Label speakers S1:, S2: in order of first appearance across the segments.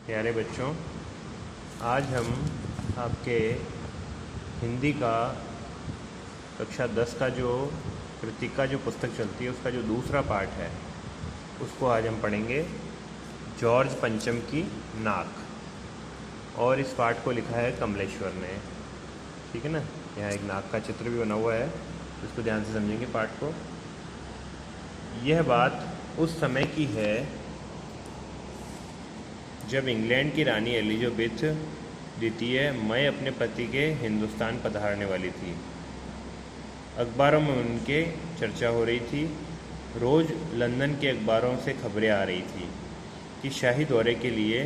S1: प्यारे बच्चों, आज हम आपके हिंदी का कक्षा 10 का जो कृतिका जो पुस्तक चलती है उसका जो दूसरा पार्ट है उसको आज हम पढ़ेंगे। जॉर्ज पंचम की नाक। और इस पाठ को लिखा है कमलेश्वर ने। ठीक है ना। यहाँ एक नाक का चित्र भी बना हुआ है, इसको ध्यान से समझेंगे पाठ को। यह बात उस समय की है जब इंग्लैंड की रानी एलिजाबेथ द्वितीय मई अपने पति के हिंदुस्तान पधारने वाली थी। अखबारों में उनके चर्चा हो रही थी। रोज़ लंदन के अखबारों से खबरें आ रही थी कि शाही दौरे के लिए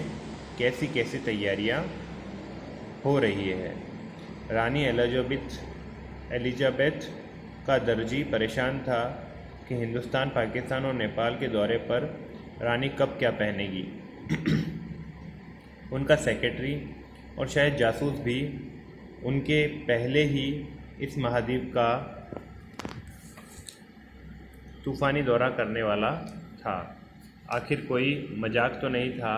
S1: कैसी कैसी तैयारियां हो रही है। रानी एलिजाबेथ का दर्जी परेशान था कि हिंदुस्तान, पाकिस्तान और नेपाल के दौरे पर रानी कब क्या पहनेगी। उनका सेक्रेटरी और शायद जासूस भी उनके पहले ही इस महाद्वीप का तूफ़ानी दौरा करने वाला था। आखिर कोई मजाक तो नहीं था।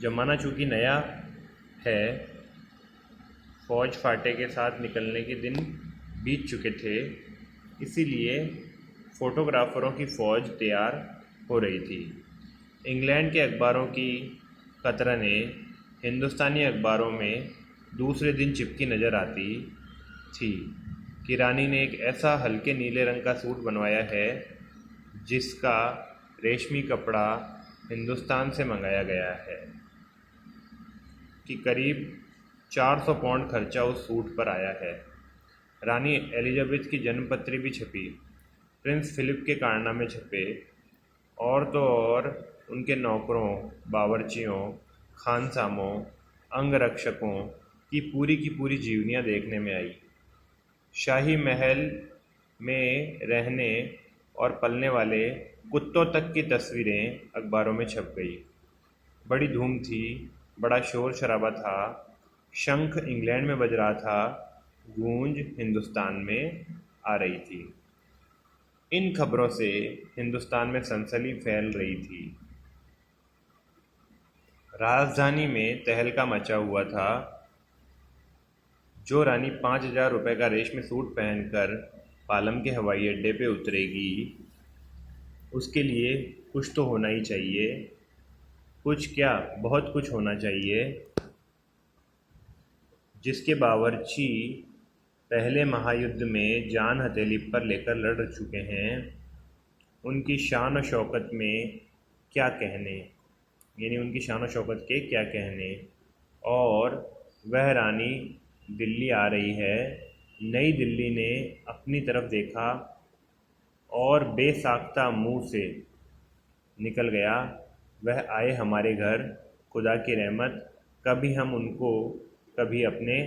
S1: ज़माना चूँकि नया है, फ़ौज फाटे के साथ निकलने के दिन बीत चुके थे, इसीलिए फ़ोटोग्राफ़रों की फ़ौज तैयार हो रही थी। इंग्लैंड के अखबारों की कतरनें हिंदुस्तानी अखबारों में दूसरे दिन चिपकी नज़र आती थी कि रानी ने एक ऐसा हल्के नीले रंग का सूट बनवाया है जिसका रेशमी कपड़ा हिंदुस्तान से मंगाया गया है, कि करीब 400 पाउंड खर्चा उस सूट पर आया है। रानी एलिजाबेथ की जन्मपत्री भी छपी, प्रिंस फिलिप के कारनामे छपे, और तो और उनके नौकरों, बावर्चियों, खानसामों, अंगरक्षकों की पूरी जीवनियाँ देखने में आई। शाही महल में रहने और पलने वाले कुत्तों तक की तस्वीरें अखबारों में छप गई। बड़ी धूम थी, बड़ा शोर शराबा था। शंख इंग्लैंड में बज रहा था, गूंज हिंदुस्तान में आ रही थी। इन खबरों से हिंदुस्तान में सनसनी फैल रही थी। राजधानी में तहलका मचा हुआ था। जो रानी 5,000 रुपये का रेशमी सूट पहनकर पालम के हवाई अड्डे पे उतरेगी, उसके लिए कुछ तो होना ही चाहिए। कुछ क्या, बहुत कुछ होना चाहिए। जिसके बावर्ची पहले महायुद्ध में जान हथेली पर लेकर लड़ चुके हैं, उनकी शान और शौकत में क्या कहने, यानी उनकी शान और शौकत के क्या कहने। और वह रानी दिल्ली आ रही है। नई दिल्ली ने अपनी तरफ देखा और बेसाख्ता मुंह से निकल गया, वह आए हमारे घर, खुदा की रहमत, कभी हम उनको कभी अपने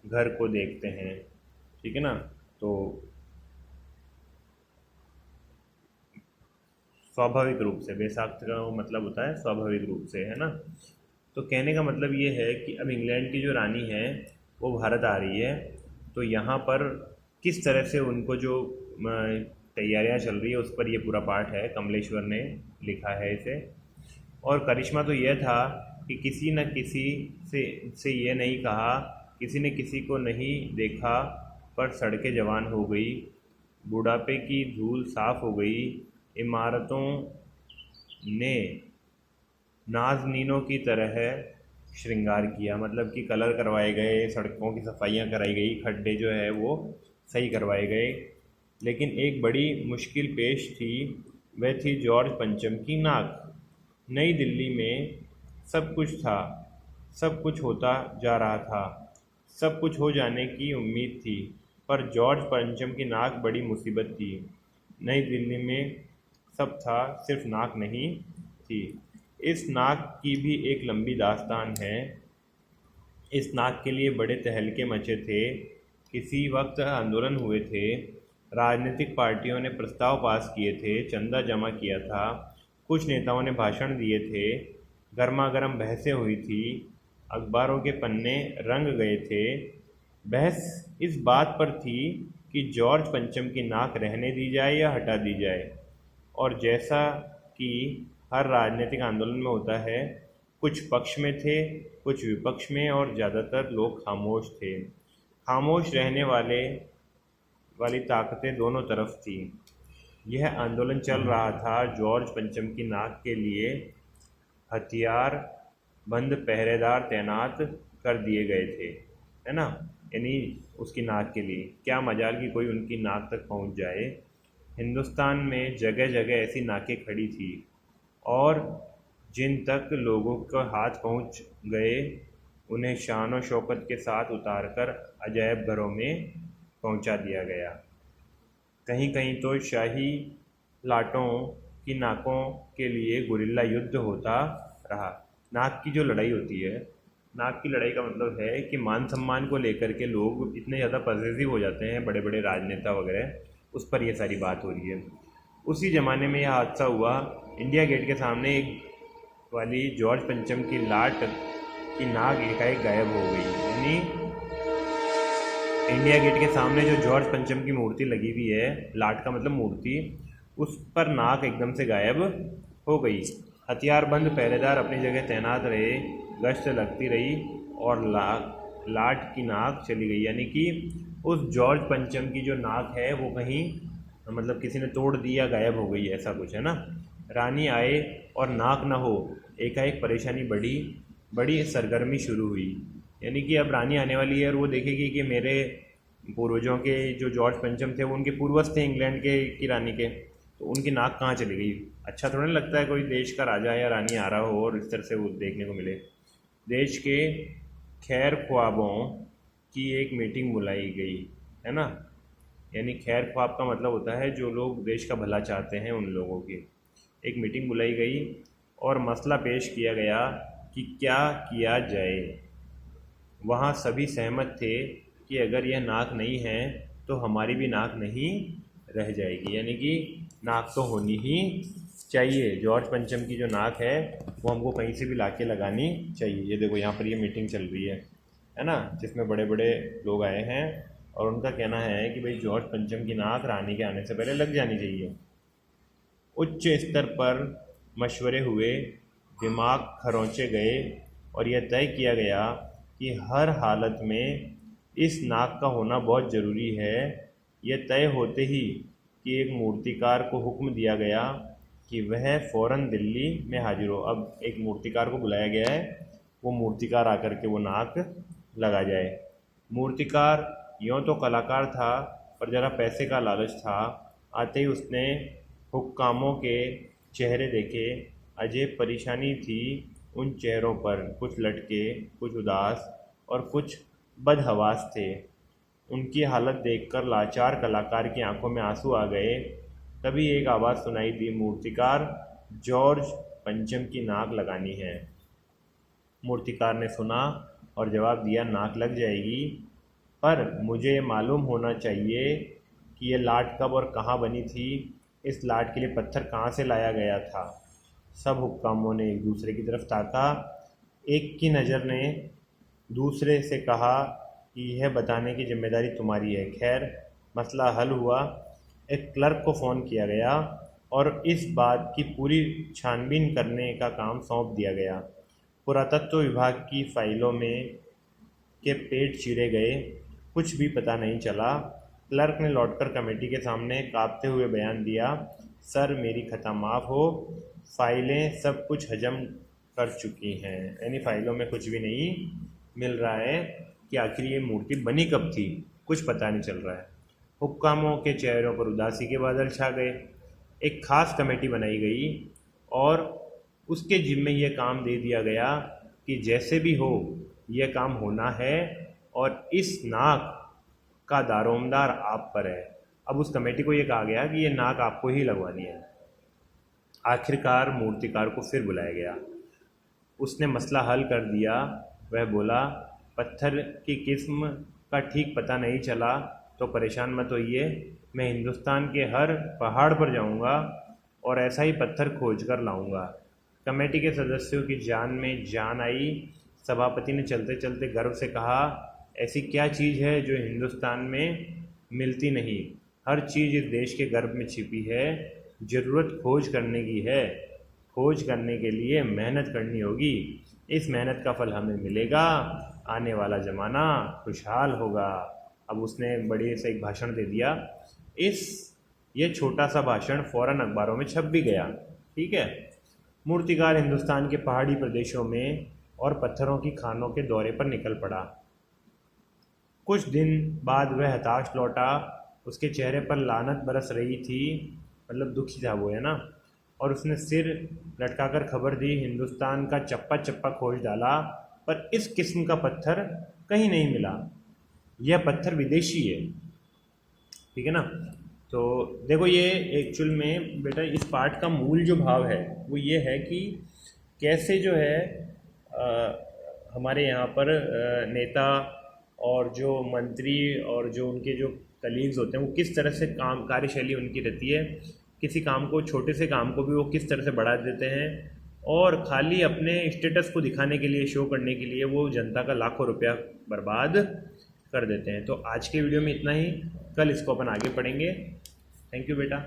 S1: घर को देखते हैं। ठीक है ना। तो स्वाभाविक रूप से, बेसाख्ता का मतलब होता है स्वाभाविक रूप से, है ना। तो कहने का मतलब ये है कि अब इंग्लैंड की जो रानी है वो भारत आ रही है, तो यहाँ पर किस तरह से उनको जो तैयारियाँ चल रही है उस पर ये पूरा पाठ है। कमलेश्वर ने लिखा है इसे। और करिश्मा तो यह था कि किसी न किसी से ये नहीं कहा, किसी ने किसी को नहीं देखा, पर सड़कें जवान हो गई, बुढ़ापे की धूल साफ हो गई, इमारतों ने नाज़नीनों की तरह श्रृंगार किया, मतलब कि कलर करवाए गए, सड़कों की सफाइयाँ कराई गई, खड्डे जो है वो सही करवाए गए। लेकिन एक बड़ी मुश्किल पेश थी, वह थी जॉर्ज पंचम की नाक। नई दिल्ली में सब कुछ था, सब कुछ होता जा रहा था, सब कुछ हो जाने की उम्मीद थी, पर जॉर्ज पंचम की नाक बड़ी मुसीबत थी। नई दिल्ली में सब था, सिर्फ नाक नहीं थी। इस नाक की भी एक लंबी दास्तान है। इस नाक के लिए बड़े तहलके मचे थे। किसी वक्त आंदोलन हुए थे, राजनीतिक पार्टियों ने प्रस्ताव पास किए थे, चंदा जमा किया था, कुछ नेताओं ने भाषण दिए थे, गर्मा गर्म बहसें हुई थी, अखबारों के पन्ने रंग गए थे। बहस इस बात पर थी कि जॉर्ज पंचम की नाक रहने दी जाए या हटा दी जाए। और जैसा कि हर राजनीतिक आंदोलन में होता है, कुछ पक्ष में थे, कुछ विपक्ष में, और ज़्यादातर लोग खामोश थे। खामोश रहने वाली ताकतें दोनों तरफ थीं। यह आंदोलन चल रहा था जॉर्ज पंचम की नाक के लिए हथियार बंद पहरेदार तैनात कर दिए गए थे, है ना। यानी उसकी नाक के लिए क्या मजाल कि कोई उनकी नाक तक पहुंच जाए। हिंदुस्तान में जगह जगह ऐसी नाकें खड़ी थी और जिन तक लोगों का हाथ पहुंच गए उन्हें शान और शौकत के साथ उतारकर अजायब घरों में पहुंचा दिया गया। कहीं कहीं तो शाही लाटों की नाकों के लिए गुरिल्ला युद्ध होता रहा। नाक की जो लड़ाई होती है, नाक की लड़ाई का मतलब है कि मान सम्मान को लेकर के लोग इतने ज़्यादा पॉजिटिव हो जाते हैं, बड़े बड़े राजनेता वगैरह, उस पर यह सारी बात हो रही है। उसी ज़माने में यह हादसा हुआ। इंडिया गेट के सामने एक वाली जॉर्ज पंचम की लाट की नाक एकाएक गायब हो गई। यानी इंडिया गेट के सामने जो जॉर्ज पंचम की मूर्ति लगी हुई है, लाट का मतलब मूर्ति, उस पर नाक एकदम से गायब हो गई। हथियारबंद पहरेदार अपनी जगह तैनात रहे, गश्त लगती रही और लाट की नाक चली गई। यानी कि उस जॉर्ज पंचम की जो नाक है वो कहीं मतलब किसी ने तोड़ दी या गायब हो गई, ऐसा कुछ है ना। रानी आए और नाक न हो, एकाएक परेशानी बड़ी सरगर्मी शुरू हुई। यानी कि अब रानी आने वाली है और वो देखेगी कि मेरे पूर्वजों के जो जॉर्ज पंचम थे वो उनके पूर्वज थे इंग्लैंड के की रानी के, तो उनकी नाक कहाँ चली गई। अच्छा थोड़ा नहीं लगता है कोई देश का राजा या रानी आ रहा हो और इस तरह से वो देखने को मिले। देश के खैर ख्वाबों की एक मीटिंग बुलाई गई, है ना। यानी खैर ख्वाब का मतलब होता है जो लोग देश का भला चाहते हैं, उन लोगों की एक मीटिंग बुलाई गई और मसला पेश किया गया कि क्या किया जाए। वहाँ सभी सहमत थे कि अगर यह नाक नहीं है तो हमारी भी नाक नहीं रह जाएगी। यानी कि नाक तो होनी ही चाहिए। जॉर्ज पंचम की जो नाक है वो हमको कहीं से भी लाके लगानी चाहिए। ये देखो यहाँ पर ये मीटिंग चल रही है ना, जिसमें बड़े बड़े लोग आए हैं और उनका कहना है कि भाई जॉर्ज पंचम की नाक रानी के आने से पहले लग जानी चाहिए। उच्च स्तर पर मशवरे हुए, दिमाग खरोंचे गए और यह तय किया गया कि हर हालत में इस नाक का होना बहुत ज़रूरी है। यह तय होते ही कि एक मूर्तिकार को हुक्म दिया गया कि वह फ़ौरन दिल्ली में हाजिर हो। अब एक मूर्तिकार को बुलाया गया है, वो मूर्तिकार आकर के वो नाक लगा जाए। मूर्तिकार यूँ तो कलाकार था पर ज़रा पैसे का लालच था। आते ही उसने हुक्कामों के चेहरे देखे। अजब परेशानी थी उन चेहरों पर, कुछ लटके, कुछ उदास और कुछ बदहवास थे। उनकी हालत देखकर लाचार कलाकार की आंखों में आंसू आ गए। तभी एक आवाज़ सुनाई दी, मूर्तिकार, जॉर्ज पंचम की नाक लगानी है। मूर्तिकार ने सुना और जवाब दिया, नाक लग जाएगी, पर मुझे मालूम होना चाहिए कि ये लाट कब और कहाँ बनी थी। इस लाट के लिए पत्थर कहाँ से लाया गया था। सब हुक्कामों ने एक दूसरे की तरफ ताका। एक की नज़र ने दूसरे से कहा कि यह बताने की जिम्मेदारी तुम्हारी है। खैर मसला हल हुआ। एक क्लर्क को फ़ोन किया गया और इस बात की पूरी छानबीन करने का काम सौंप दिया गया। पुरातत्व विभाग की फाइलों में के पेट चीरे गए, कुछ भी पता नहीं चला। क्लर्क ने लौटकर कमेटी के सामने कांपते हुए बयान दिया, सर मेरी खता माफ़ हो, फाइलें सब कुछ हजम कर चुकी हैं। यानी फाइलों में कुछ भी नहीं मिल रहा है कि आखिर ये मूर्ति बनी कब थी, कुछ पता नहीं चल रहा है। हुक्कामों के चेहरों पर उदासी के बादल छा गए। एक खास कमेटी बनाई गई और उसके जिम्मे ये काम दे दिया गया कि जैसे भी हो यह काम होना है और इस नाक का दारोमदार आप पर है। अब उस कमेटी को ये कहा गया कि ये नाक आपको ही लगवानी है। आखिरकार मूर्तिकार को फिर बुलाया गया। उसने मसला हल कर दिया। वह बोला, पत्थर की किस्म का ठीक पता नहीं चला तो परेशान मत होइए, मैं हिंदुस्तान के हर पहाड़ पर जाऊंगा और ऐसा ही पत्थर खोज कर लाऊंगा। कमेटी के सदस्यों की जान में जान आई। सभापति ने चलते चलते गर्व से कहा, ऐसी क्या चीज़ है जो हिंदुस्तान में मिलती नहीं। हर चीज़ इस देश के गर्भ में छिपी है। ज़रूरत खोज करने की है। खोज करने के लिए मेहनत करनी होगी। इस मेहनत का फल हमें मिलेगा, आने वाला ज़माना खुशहाल होगा। अब उसने बड़े से एक भाषण दे दिया। ये छोटा सा भाषण फ़ौरन अखबारों में छप भी गया। ठीक है। मूर्तिकार हिंदुस्तान के पहाड़ी प्रदेशों में और पत्थरों की खानों के दौरे पर निकल पड़ा। कुछ दिन बाद वह हताश लौटा। उसके चेहरे पर लानत बरस रही थी, मतलब दुखी था वो, है ना। और उसने सिर लटकाकर खबर दी, हिंदुस्तान का चप्पा चप्पा खोज डाला, पर इस किस्म का पत्थर कहीं नहीं मिला। यह पत्थर विदेशी है। ठीक है ना। तो देखो, ये एक्चुअल में बेटा इस पाठ का मूल जो भाव है वो ये है कि कैसे जो है हमारे यहाँ पर नेता और जो मंत्री और जो उनके जो कलीग्स होते हैं वो किस तरह से काम कार्यशैली उनकी रहती है, किसी काम को, छोटे से काम को भी वो किस तरह से बढ़ा देते हैं, और खाली अपने स्टेटस को दिखाने के लिए, शो करने के लिए वो जनता का लाखों रुपया बर्बाद कर देते हैं। तो आज के वीडियो में इतना ही, कल इसको अपन आगे पढ़ेंगे। थैंक यू बेटा।